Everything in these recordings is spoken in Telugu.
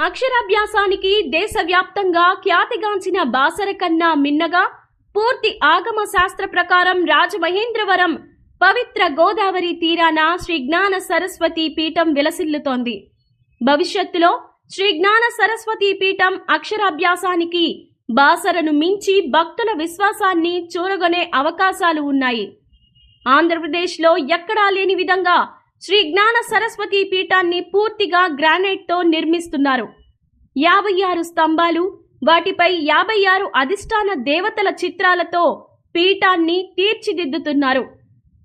అక్షరాభ్యాసానికి దేశవ్యాప్తంగా ఖ్యాతిగాంచిన బాసర కన్నా మిన్నగా పూర్తి ఆగమ శాస్త్ర ప్రకారం రాజమహేంద్రవరం పవిత్ర గోదావరి తీరాన శ్రీ జ్ఞాన సరస్వతి పీఠం విలసిల్లుతోంది. భవిష్యత్తులో శ్రీ జ్ఞాన సరస్వతి పీఠం అక్షరాభ్యాసానికి బాసరను మించి భక్తుల విశ్వాసాన్ని చూరగొనే అవకాశాలు ఉన్నాయి. ఆంధ్రప్రదేశ్లో ఎక్కడా లేని విధంగా శ్రీ జ్ఞాన సరస్వతి పీఠాన్ని పూర్తిగా గ్రానైట్తో నిర్మిస్తున్నారు. 56 స్తంభాలు, వాటిపై 56 అధిష్టాన దేవతల చిత్రాలతో పీఠాన్ని తీర్చిదిద్దుతున్నారు.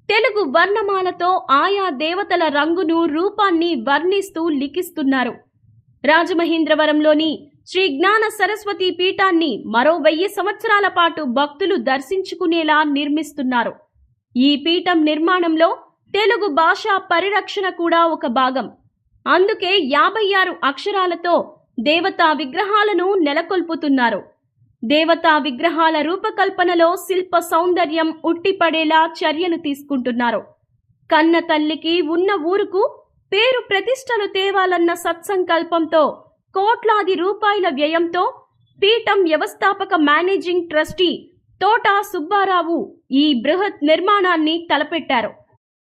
తెలుగు వర్ణమాలతో ఆయా దేవతల రంగును, రూపాన్ని వర్ణిస్తూ లిఖిస్తున్నారు. రాజమహేంద్రవరంలోని శ్రీ జ్ఞాన సరస్వతి పీఠాన్ని మరో 1000 సంవత్సరాల పాటు భక్తులు దర్శించుకునేలా నిర్మిస్తున్నారు. ఈ పీఠం నిర్మాణంలో తెలుగు భాష పరిరక్షణ కూడా ఒక భాగం. అందుకే 56 అక్షరాలతో దేవతా విగ్రహాలను నెలకొల్పుతున్నారు. దేవతా విగ్రహాల రూపకల్పనలో శిల్ప సౌందర్యం ఉట్టిపడేలా చర్యలు తీసుకుంటున్నారు. కన్న తల్లికి ఉన్న ఊరుకు పేరు ప్రతిష్టలు తేవాలన్న సత్సంకల్పంతో కోట్లాది రూపాయల వ్యయంతో పీఠం వ్యవస్థాపక మేనేజింగ్ ట్రస్టీ తోట సుబ్బారావు ఈ బృహత్ నిర్మాణాన్ని తలపెట్టారు.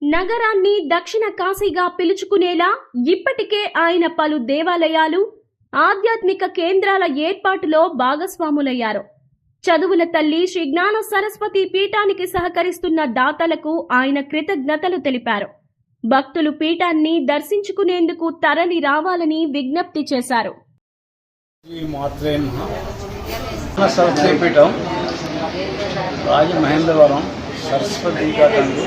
నగరాన్ని దక్షిణ కాశీగా పిలుచుకునేలా ఇప్పటికే ఆయన పలు దేవాలయాలు, ఆధ్యాత్మిక కేంద్రాల ఏర్పాటులో భాగస్వాములయ్యారు. చదువుల తల్లి శ్రీ జ్ఞాన సరస్వతి పీఠానికి సహకరిస్తున్న దాతలకు ఆయన కృతజ్ఞతలు తెలిపారు. భక్తులు పీఠాన్ని దర్శించుకునేందుకు తరలి రావాలని విజ్ఞప్తి చేశారు. రాజమహేంద్రవరం సరస్వతి పీఠానికి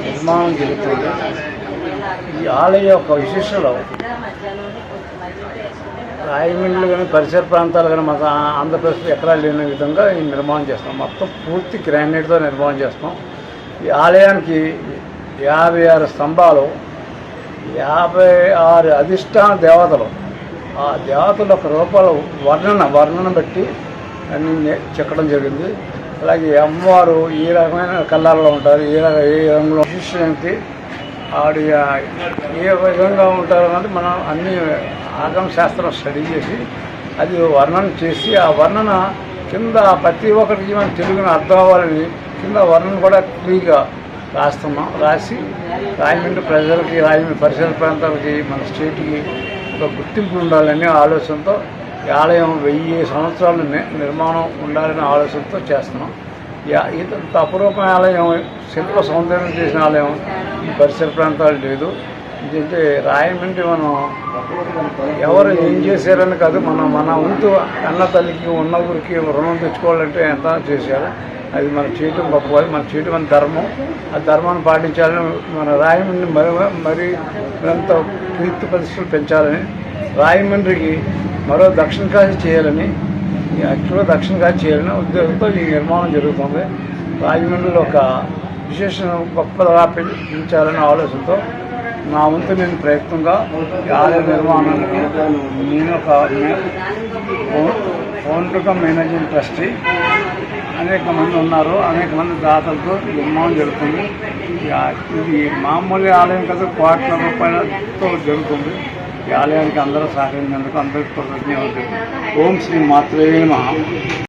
నిర్మాణం జరుగుతుంది. ఈ ఆలయ యొక్క విశేషలో రాయమండ్రి కానీ పరిసర ప్రాంతాలు కానీ మన ఆంధ్రప్రదేశ్లో ఎక్కడా లేని విధంగా ఈ నిర్మాణం చేస్తాం. మొత్తం పూర్తి గ్రానైట్తో నిర్మాణం చేస్తాం. ఈ ఆలయానికి 56 స్తంభాలు, 56 అధిష్టాన దేవతలు, ఆ దేవతల యొక్క రూపాలు వర్ణన బట్టి అన్ని చెక్కడం జరిగింది. అలాగే అమ్మవారు ఈ రకమైన కలర్లో ఉంటారు, ఏ రంగులో విశిష్టంతి ఆవిడ ఏ విధంగా ఉంటారు అన్నది మనం అన్ని ఆగమ శాస్త్రం స్టడీ చేసి అది వర్ణన చేసి ఆ వర్ణన కింద ప్రతి ఒక్కరికి మనం తెలుగుని అర్థం అవ్వాలని కింద వర్ణన కూడా క్లియర్గా రాస్తున్నాం. రాసి రాయమండ్రి ప్రజలకి, రాయమండ్రి పరిసర ప్రాంతాలకి, మన స్టేట్కి ఒక గుర్తింపు ఉండాలనే ఆలోచనతో ఈ ఆలయం 1000 సంవత్సరాలు నిర్మాణం ఉండాలనే ఆలోచనతో చేస్తున్నాం. ఇంత అపురూపమైన ఆలయం, శిల్ప సౌందర్యం చేసిన ఆలయం ఈ పరిసర ప్రాంతాలు లేదు. ఎందుకంటే రాయమండ్రి మనం ఎవరు ఏం చేశారని కాదు, మన వంతు అన్న తల్లికి ఉన్న ఊరికి రుణం తెచ్చుకోవాలంటే ఎంత చేశారు. అది మనం చేయటం గొప్ప, మనం చేయటం మన ధర్మం. ఆ ధర్మాన్ని పాటించాలని, మన రాయమండ్రిని మరి మరింత కీర్తి ప్రతిష్టలు పెంచాలని, రాయమండ్రికి మరో దక్షిణ కాశీ చేయాలని, యాక్చువల్గా దక్షిణ కాశీ చేయాలని ఉద్దేశంతో ఈ నిర్మాణం జరుగుతుంది. రాజమండ్రిలో ఒక విశేష గొప్పగా పెంచాలనే ఆలోచనతో నా వంతు నేను ప్రయత్నంగా ఈ ఆలయ నిర్మాణానికి నేను ఒక ఫౌండర్గా మేనేజింగ్ ట్రస్టీ, అనేక మంది ఉన్నారు, అనేక మంది దాతలతో నిర్మాణం జరుగుతుంది. ఇది మామూలు ఆలయం కదా, కోట్ల రూపాయలతో జరుగుతుంది. ఈ ఆలయానికి అందరూ సహకరించినందుకు అందరికీ కృతజ్ఞతలు. ఓం శ్రీ మాత్రే నమః.